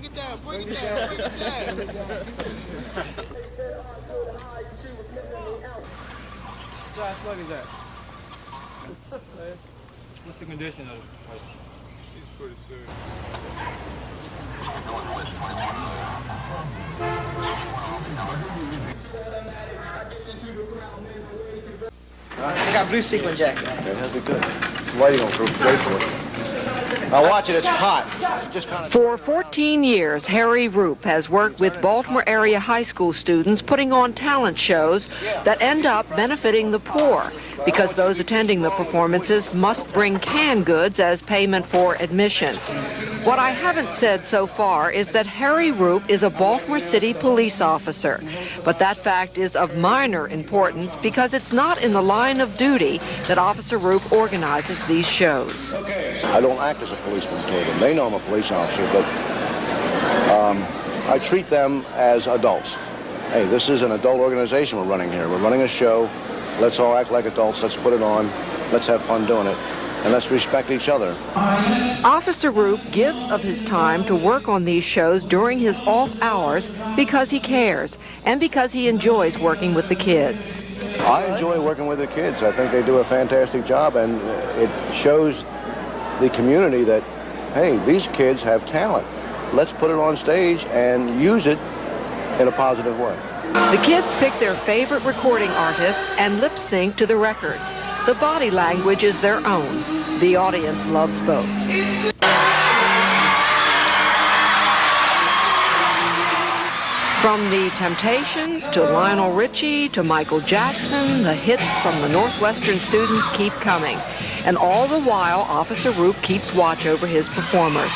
Bring it down, bring it down, bring it down. How slug is that? What's the condition of it? He's pretty serious. I got blue sequin jacket. Okay, that'd be good. Lighting will go great for it. Now watch it, it's hot. Just kind of... For 14 years, Harry Roop has worked with Baltimore area high school students putting on talent shows that end up benefiting the poor because those attending the performances must bring canned goods as payment for admission. What I haven't said so far is that Harry Roop is a Baltimore City police officer, but that fact is of minor importance because it's not in the line of duty that Officer Roop organizes these shows. I don't act as a policeman to them. They know I'm a police officer, but I treat them as adults. Hey, this is an adult organization we're running here. We're running a show. Let's all act like adults. Let's put it on. Let's have fun doing it. And let's respect each other. Officer Roop gives of his time to work on these shows during his off hours because he cares and because he enjoys working with the kids. I enjoy working with the kids. I think they do a fantastic job, and it shows the community that, hey, these kids have talent. Let's put it on stage and use it in a positive way. The kids pick their favorite recording artist and lip sync to the records. The body language is their own. The audience loves both. From the Temptations to Lionel Richie to Michael Jackson, the hits from the Northwestern students keep coming. And all the while, Officer Roop keeps watch over his performers.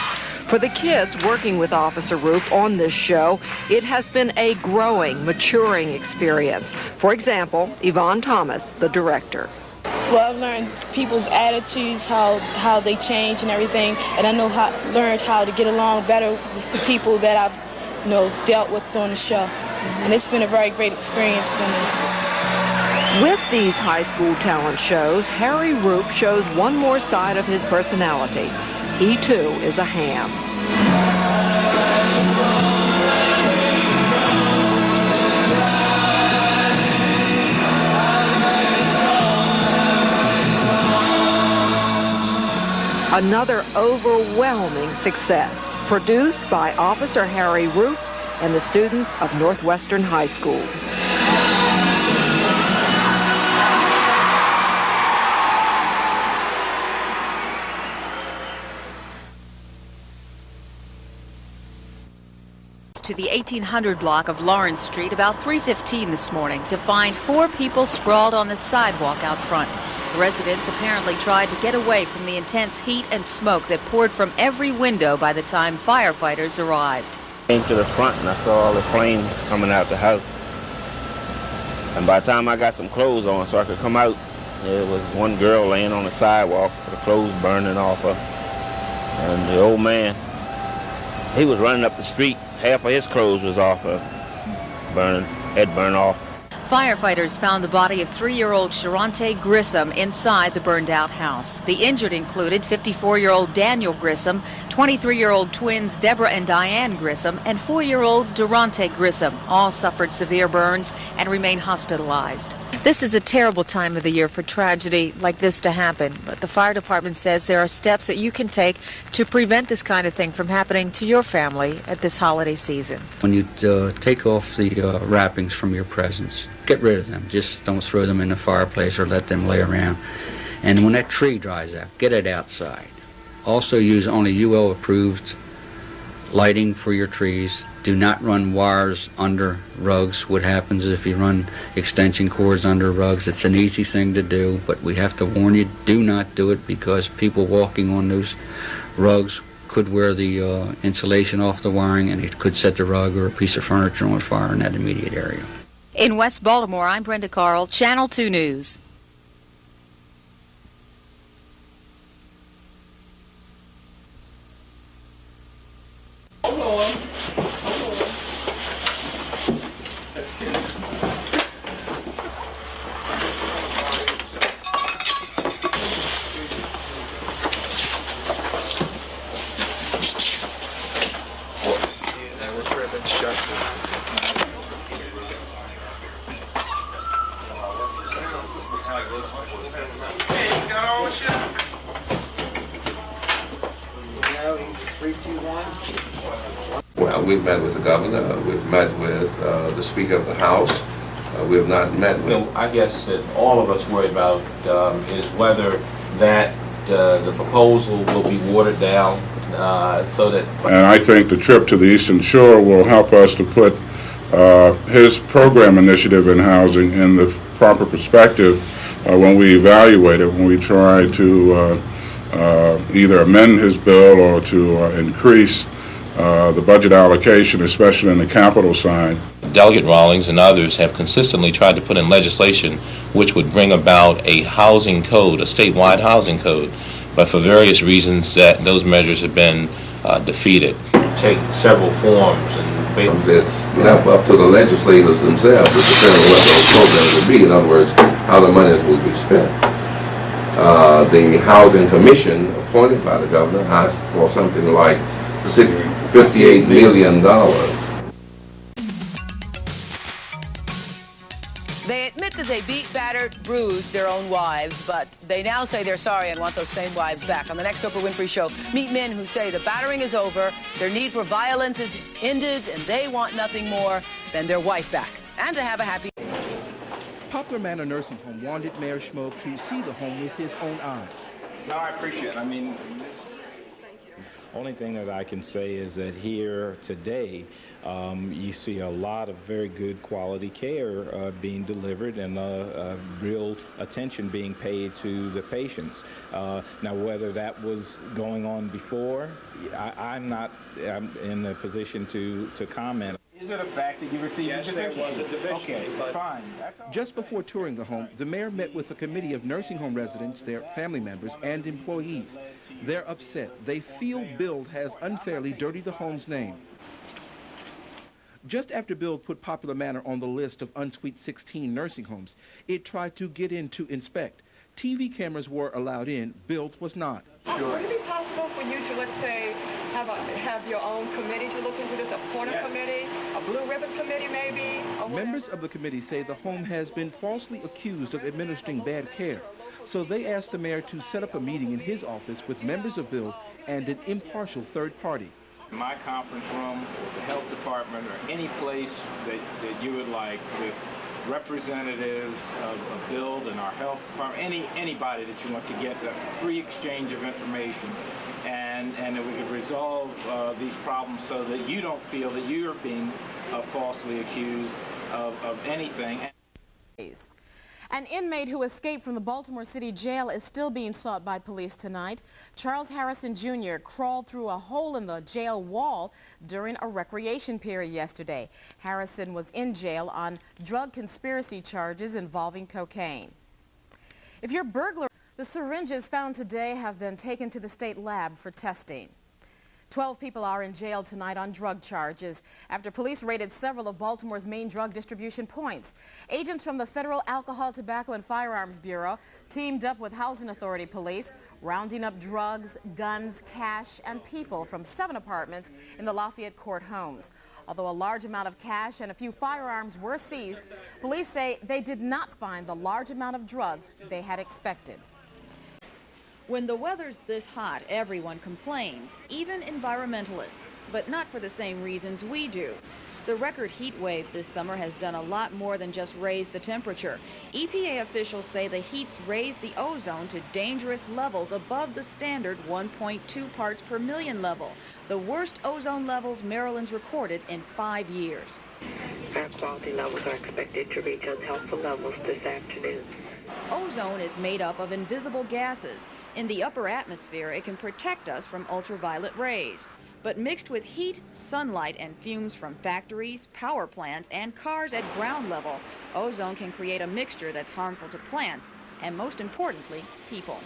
For the kids working with Officer Roop on this show, it has been a growing, maturing experience. For example, Yvonne Thomas, the director. Well, I've learned people's attitudes, how they change and everything, and I learned how to get along better with the people that I've dealt with on the show. And it's been a very great experience for me. With these high school talent shows, Harry Roop shows one more side of his personality. He, too, is a ham. Another overwhelming success, produced by Officer Harry Roop and the students of Northwestern High School. To the 1800 block of Lawrence Street about 3:15 this morning to find 4 people sprawled on the sidewalk out front. The residents apparently tried to get away from the intense heat and smoke that poured from every window by the time firefighters arrived. Came to the front and I saw all the flames coming out the house. And by the time I got some clothes on so I could come out, there was one girl laying on the sidewalk with the clothes burning off her. And the old man, he was running up the street. Half of his clothes was off her, head burned off. Firefighters found the body of 3-year-old Sharante Grissom inside the burned-out house. The injured included 54-year-old Daniel Grissom, 23-year-old twins Deborah and Diane Grissom, and 4-year-old Durante Grissom. All suffered severe burns and remain hospitalized. This is a terrible time of the year for tragedy like this to happen, but the fire department says there are steps that you can take to prevent this kind of thing from happening to your family at this holiday season. When you take off the wrappings from your presents, get rid of them. Just don't throw them in the fireplace or let them lay around. And when that tree dries out, get it outside. Also use only UL-approved lighting for your trees. Do not run wires under rugs. What happens if you run extension cords under rugs? It's an easy thing to do, but we have to warn you, do not do it because people walking on those rugs could wear the insulation off the wiring and it could set the rug or a piece of furniture on fire in that immediate area. In West Baltimore, I'm Brenda Carl, Channel 2 News. Well, we've met with the governor, we've met with the Speaker of the House. We have not met with... I guess that all of us worry about is whether that the proposal will be watered down so that... And I think the trip to the Eastern Shore will help us to put his program initiative in housing in the proper perspective when we evaluate it, when we try to either amend his bill or to increase the budget allocation, especially in the capital side. Delegate Rawlings and others have consistently tried to put in legislation which would bring about a housing code, a statewide housing code, but for various reasons that those measures have been defeated. Take several forms and it's left up to the legislators themselves to determine what those programs will be. In other words, how the monies will be spent. The Housing Commission appointed by the governor asked for something like $58 million. They admit that they beat, battered, bruised their own wives, but they now say they're sorry and want those same wives back. On the next Oprah Winfrey Show, meet men who say the battering is over, their need for violence is ended, and they want nothing more than their wife back and to have a happy... Poplar Manor Nursing Home wanted Mayor Schmoke to see the home with his own eyes. No, I appreciate it. I mean, only thing that I can say is that here today, you see a lot of very good quality care being delivered and real attention being paid to the patients. Now, whether that was going on before, I'm not in a position to comment. Is it a fact that you received a deficiency? Yes, there was a deficiency. Okay, fine. Just before touring the home, the mayor met with a committee of nursing home residents, their family members, and employees. They're upset. They feel Bild has unfairly dirtied the home's name. Just after Bild put Poplar Manor on the list of unsweet 16 nursing homes, it tried to get in to inspect. TV cameras were allowed in. Bild was not. Sure. Would it be possible for you to, let's say, have your own committee to look into this, a corner committee, a blue ribbon committee maybe? Members of the committee say the home has been falsely accused of administering bad care. So they asked the mayor to set up a meeting in his office with members of Bild and an impartial third party. My conference room, the health department, or any place that you would like with representatives of Bild and our health department, anybody that you want to get a free exchange of information, and that we could resolve these problems so that you don't feel that you're being falsely accused of anything. An inmate who escaped from the Baltimore City jail is still being sought by police tonight. Charles Harrison Jr. crawled through a hole in the jail wall during a recreation period yesterday. Harrison was in jail on drug conspiracy charges involving cocaine. If you're a burglar, the syringes found today have been taken to the state lab for testing. 12 people are in jail tonight on drug charges after police raided several of Baltimore's main drug distribution points. Agents from the Federal Alcohol, Tobacco, and Firearms Bureau teamed up with Housing Authority police, rounding up drugs, guns, cash, and people from 7 apartments in the Lafayette Court homes. Although a large amount of cash and a few firearms were seized, police say they did not find the large amount of drugs they had expected. When the weather's this hot, everyone complains, even environmentalists, but not for the same reasons we do. The record heat wave this summer has done a lot more than just raise the temperature. EPA officials say the heat's raised the ozone to dangerous levels above the standard 1.2 parts per million level, the worst ozone levels Maryland's recorded in 5 years. Air quality levels are expected to reach unhealthful levels this afternoon. Ozone is made up of invisible gases. In the upper atmosphere, it can protect us from ultraviolet rays. But mixed with heat, sunlight, and fumes from factories, power plants, and cars at ground level, ozone can create a mixture that's harmful to plants and, most importantly, people.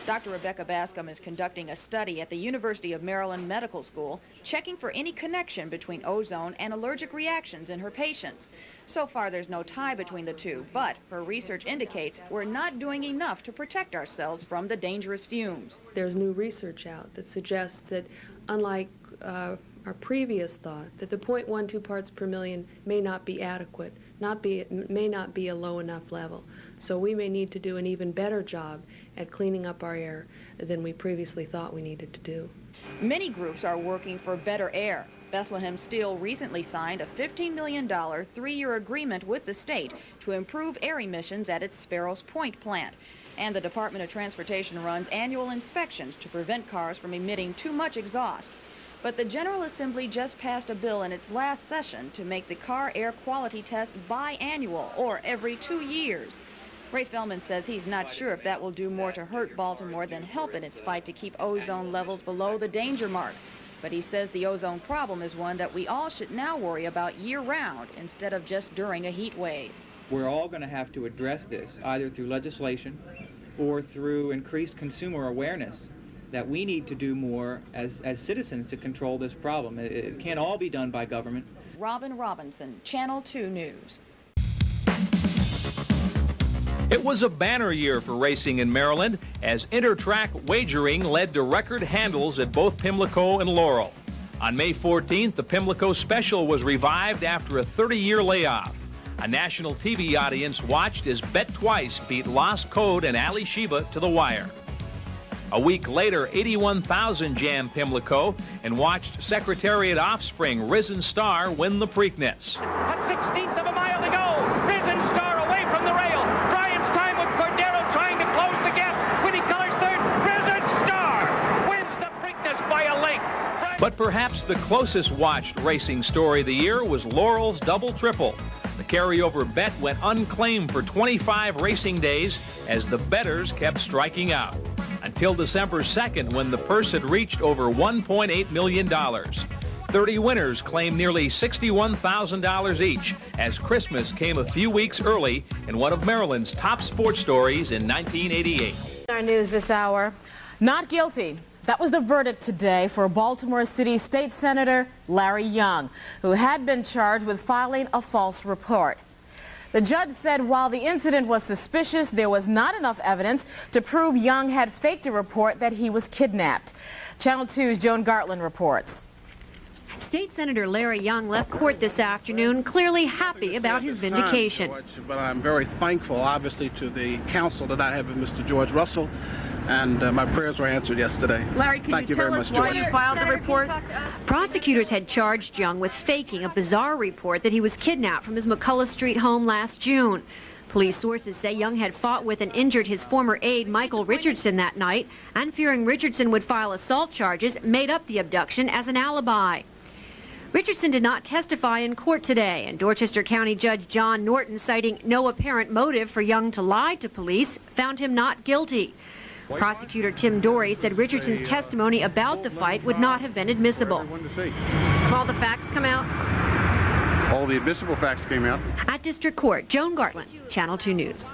Dr. Rebecca Bascom is conducting a study at the University of Maryland Medical School, checking for any connection between ozone and allergic reactions in her patients. So far, there's no tie between the two, but her research indicates we're not doing enough to protect ourselves from the dangerous fumes. There's new research out that suggests that, unlike our previous thought, that the 0.12 parts per million may not be adequate, may not be a low enough level. So we may need to do an even better job at cleaning up our air than we previously thought we needed to do. Many groups are working for better air. Bethlehem Steel recently signed a $15 million three-year agreement with the state to improve air emissions at its Sparrows Point plant. And the Department of Transportation runs annual inspections to prevent cars from emitting too much exhaust. But the General Assembly just passed a bill in its last session to make the car air quality test biannual, or every 2 years. Ray Feldman says he's not sure if that will do more to hurt Baltimore than help in its fight to keep ozone levels below the danger mark. But he says the ozone problem is one that we all should now worry about year-round instead of just during a heat wave. We're all going to have to address this, either through legislation or through increased consumer awareness, that we need to do more as citizens to control this problem. It can't all be done by government. Robin Robinson, Channel 2 News. It was a banner year for racing in Maryland as inter-track wagering led to record handles at both Pimlico and Laurel. On May 14th, the Pimlico Special was revived after a 30-year layoff. A national TV audience watched as Bet Twice beat Lost Code and Ali Sheba to the wire. A week later, 81,000 jammed Pimlico and watched Secretariat offspring Risen Star win the Preakness. A 16th of a mile to go. Risen Star away from the rail. Bryant's time with Cordero trying to close the gap. Winnie Colors third. Risen Star wins the Preakness by a length. But perhaps the closest watched racing story of the year was Laurel's double-triple. The carryover bet went unclaimed for 25 racing days as the bettors kept striking out. Until December 2nd, when the purse had reached over $1.8 million. 30 winners claimed nearly $61,000 each, as Christmas came a few weeks early in one of Maryland's top sports stories in 1988. Our news this hour, not guilty. That was the verdict today for Baltimore City State Senator Larry Young, who had been charged with filing a false report. The judge said while the incident was suspicious, there was not enough evidence to prove Young had faked a report that he was kidnapped. Channel 2's Joan Gartland reports. State Senator Larry Young left court this afternoon clearly happy about his vindication. But I'm very thankful, obviously, to the counsel that I have with Mr. George Russell, and my prayers were answered yesterday. Larry, can Thank you very tell much, us why George. you filed the report? Prosecutors had charged Young with faking a bizarre report that he was kidnapped from his McCullough Street home last June. Police sources say Young had fought with and injured his former aide, Michael Richardson, that night, and fearing Richardson would file assault charges, made up the abduction as an alibi. Richardson did not testify in court today, and Dorchester County Judge John Norton, citing no apparent motive for Young to lie to police, found him not guilty. Prosecutor Tim Dorey said Richardson's testimony about the fight would not have been admissible. Have all the facts come out? All the admissible facts came out. At District Court, Joan Gartland, Channel 2 News.